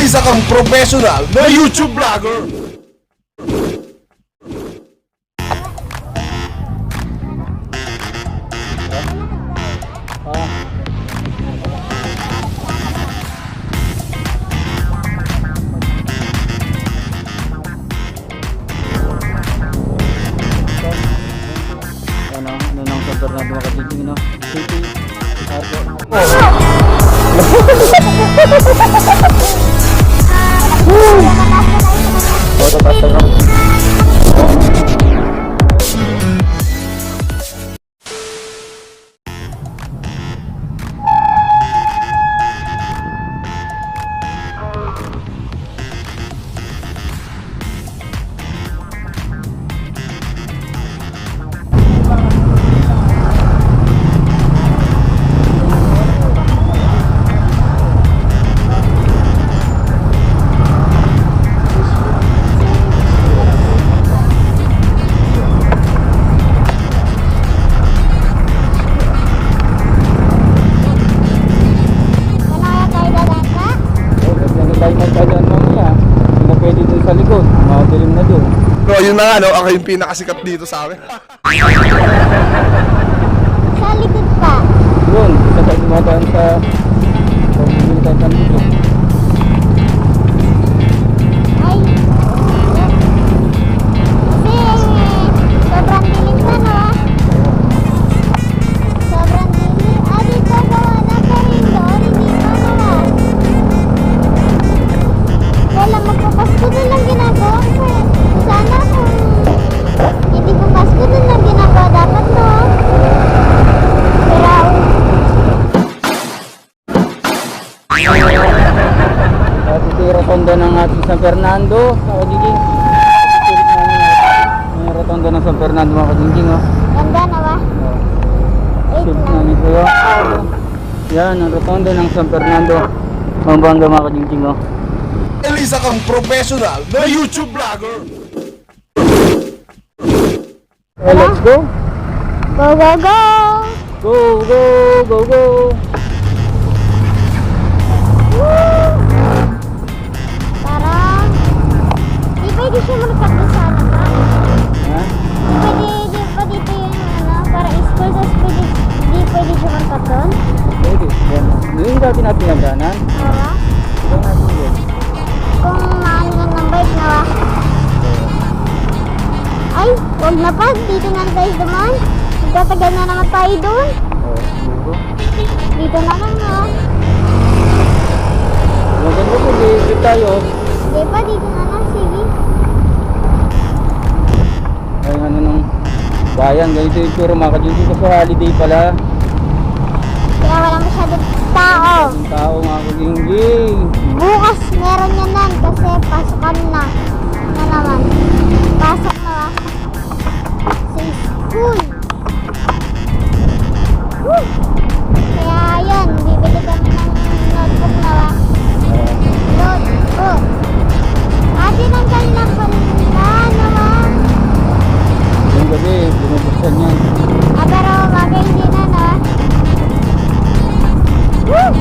Isa kang professional na YouTube vlogger. Ano nang sa Bernardo Makatiting, no? City, Arco. Foto pasta ko. Sa likod, makadilim na doon. Bro, yun na nga, no? Ako yung pinakasikat dito sa amin. Sa likod pa. Doon, isa sa dumadaan sa pagbibilitan sa dito. Ay. Kasi sobrang dilim na, no? Sobrang dilim. Ah, dito gawa na pero yung doon, hindi pa naman. Wala, magpapasko na lang ginagawa ko eh. Sana kung hindi papasko na lang ginagawa dapat, no? Pero At ito yung rotonda ng ating San Fernando, mga kajingking. Yung rotonda ng San Fernando, mga kajingking, oh. ganda na ba? Wait Shoot lang. namin kayo. Yan, ang rotonda ng San Fernando. Bangga mga kajingking, oh. Isa kang professional na YouTube vlogger. Let's go! Go, go, go! Go, go, go, go! Woo! Parang di pwede siya magkakta sa ano ba? Ha? Di pa dito yung ano, para school, tapos di pwede siya magkakton? Pwede. Yan. Yung dati natin nagdanan. Diba? Ito natin yun. Kung maano na ng bike na ba? Ay, huwag na pa, dito na tayo duman. Magtatagal na naman tayo doon. Oh, siguro. Dito na lang, no? Maganda po, di tayo. Di ba, dito na lang, sige. Ay, ano nung bayan, ganito yung tsura mga kajingking kasi holiday pala. Kaya wala masyadong tao. Yung tao mga kajingking. Bukas meron yan nan kasi pasukan na. Na naman. Pasok na ba? Sa school. Woo! Kaya yan, bibili kami ng notebook na ba? Notebook. Atin ang kanilang panila naman. Yung gabi, binubuksan yan. Ah, pero bagay hindi na na. Woo!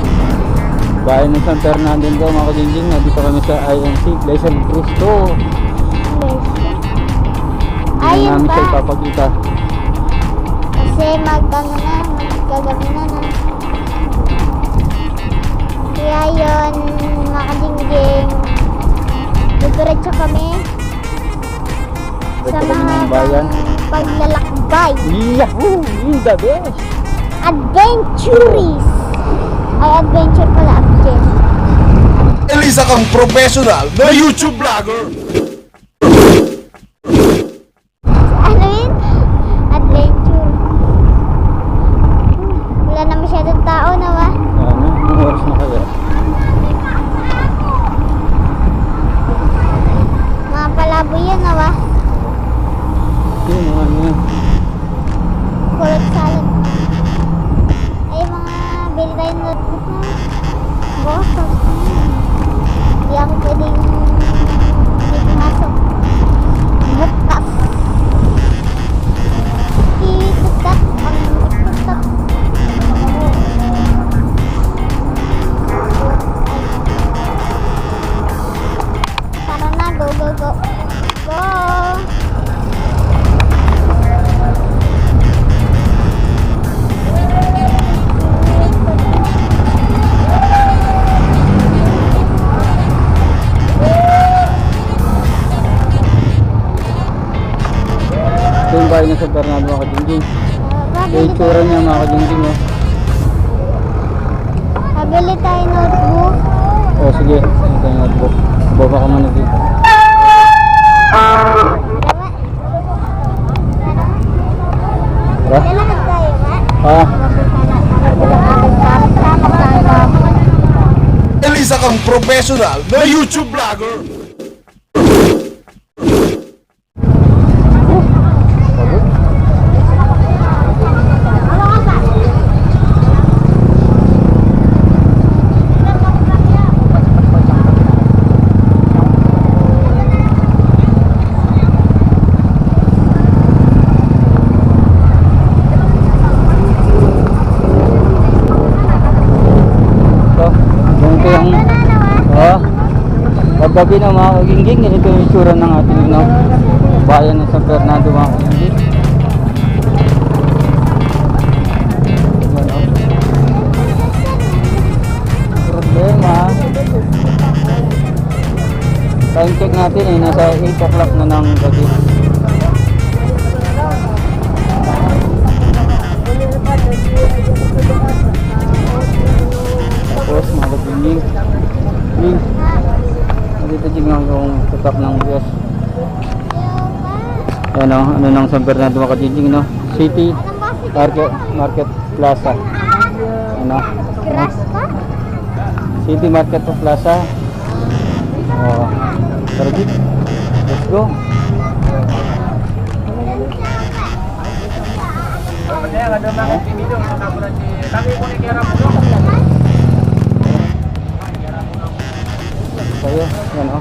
Bayan ng San Fernando ko mga kajingking. Nandito kami sa INC, Iglesia ni Cristo. Ayun namin ba? siya ipapakita. Kasi magkagabi na na. Kaya yun, mga kadingging, diretso kami sa Diretso kami ng mga bayan. paglalakbay. Yahoo! In the best! Adventures! Ay, adventure pala, adventure. Isa kang professional na YouTube vlogger. Ano yun? Adventure. Wala na masyadong tao na ba? Ano? Anong oras na kaya? Mga palaboy yan na ba? Yun, ano yan? Kulot salad. Ay, mga bili tayo ng notebook na. Boss, hindi ako pwedeng hindi pumasok. ng San Fernando mga kajingjing. Yung Pabili itsura tayo, niya mga kajingjing. Oh. pabili tayo notebook. Oh, sige. Sige tayo notebook. Baba ka muna dito. Tara. Kailangan tayo, ma. Ah, Elisa kang professional na YouTube vlogger. so, ganito yung paggabi ng mga kajingjing. Ganito yung itsura ng ating bayan ng San Fernando mga kajingjing. Yan, oh. Problema. Time check natin nasa 8 o'clock na ng gabi. Tapos mga kajingjing, dito din nga yung tutak ng US. Yan o, ano ng San Fernando mga kajingjing, no? City Market Plaza. Ano? Grass ka? City Market Plaza. Oh, tara dito. Let's go. Tayo, yan o.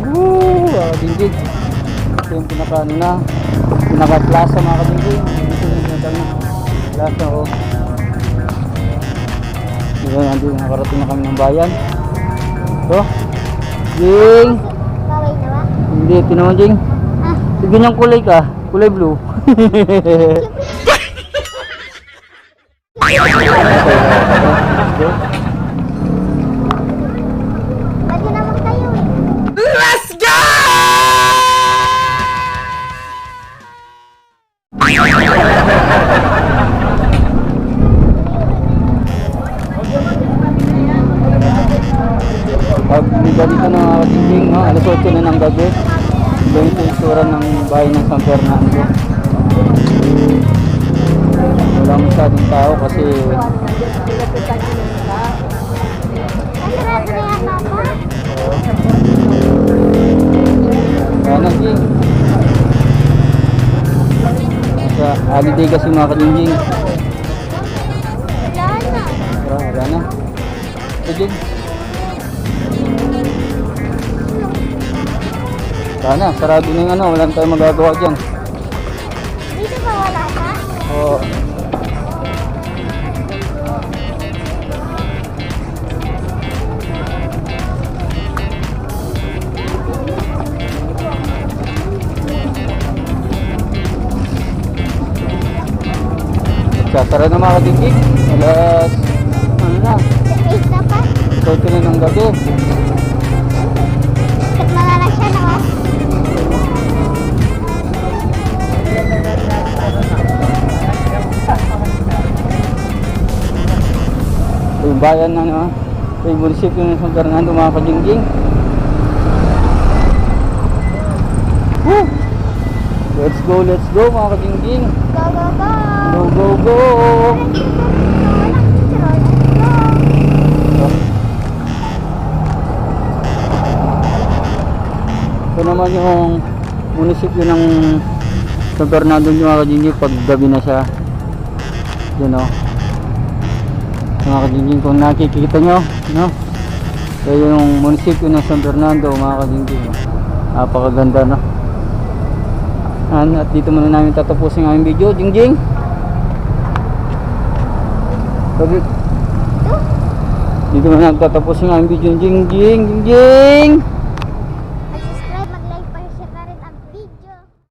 Woo! Mga kajingjing. Ito yung pinaka plaza mga kajingjing. Ito yung plaza o. Diba, nandun, nakarating na kami ng bayan. Ito. Jing! Baway na ba? Hindi, ito naman Jing. Ah, Sige niyang kulay ka. Kulay blue. pwede naman kayo eh. Let's go! Pag liga dito ng mga kajingjing, no? Alas 8 na ng gabi. Ganito yung itsura ng bahay ng San Fernando. Wala masyadong tao kasi Masarado na yata ako. kaya na Jing. Sa holiday kasi mga kajingjing. Wala na. Wala na. Ito Jing. Sana, sarado na yung ano, wala na tayong magagawa dyan. Dito ba wala ka? Oo. Sasara na mga kajingjing. Alas, ano na, 8 na pa? 8 na ng gabi. Sikat na lang siya, no? Ito yung bayan na ano, ito yung munisipyo ng San Fernando mga kajingjing. Woo! Let's go mga kajingjing. Go, go, go! Go, go, go! Ito naman yung munisipyo ng San Fernando mga kajingjing pag gabi na siya. Yun o. Mga kajingjing kung nakikita nyo, no? Ito yung munisipyo ng San Fernando mga kajingjing. Napakaganda, no? At dito muna namin tatapusin ang aming video, Jingjing. Dito muna namin tatapusin ang aming video, Jingjing.